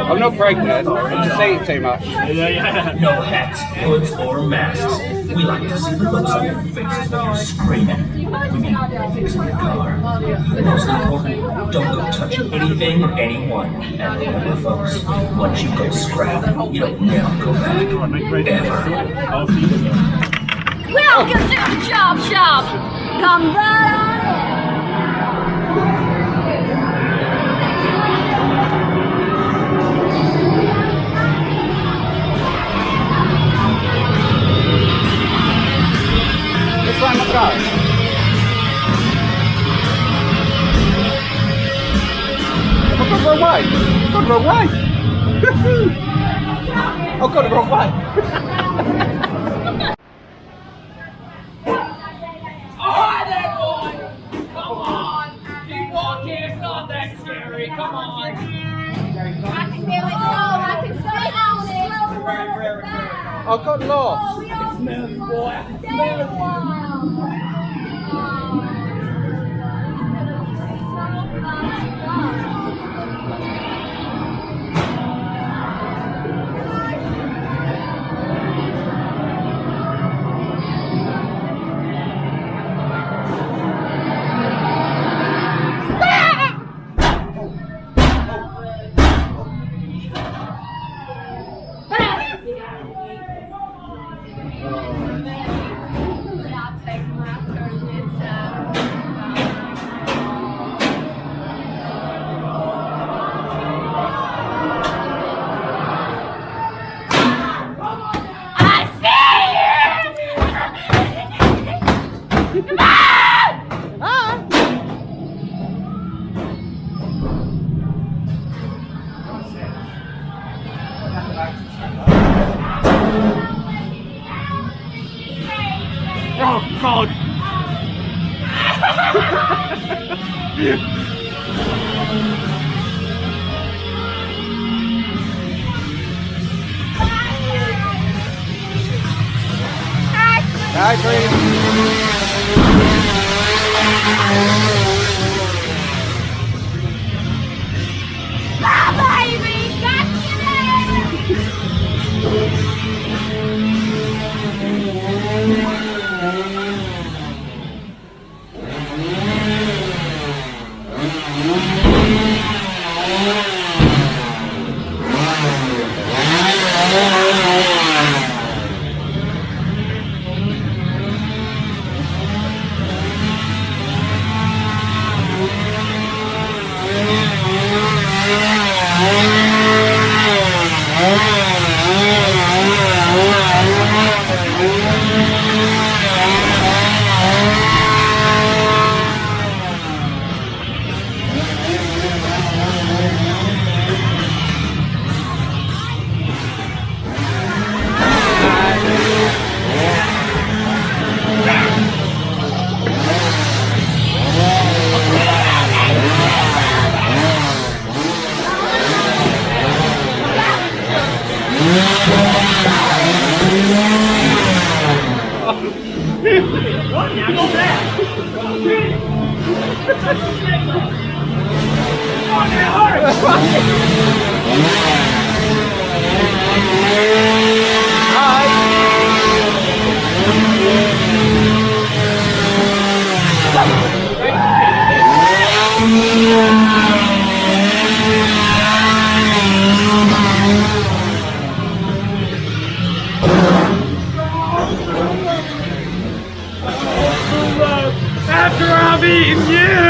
I'm not pregnant. I'm just eating too much. No hats, hoods, or masks. We like to see the looks on your faces when you're screaming. We mean fixing your car. Most important, don't go touching anything or anyone. And remember, folks, once you go scrap, you don't never go back. Ever. Welcome to the Chopshop! Come right on Let's find the car. I've gone the wrong way. I've gone the wrong way. I've gone the wrong way. Come on. I can do it. I can stay on it. I got lost. It's moving, boy. I can smell it. I'll take my turn this time. I see you! Come on! Oh God! Hi, Green. Baby, After I've eaten you!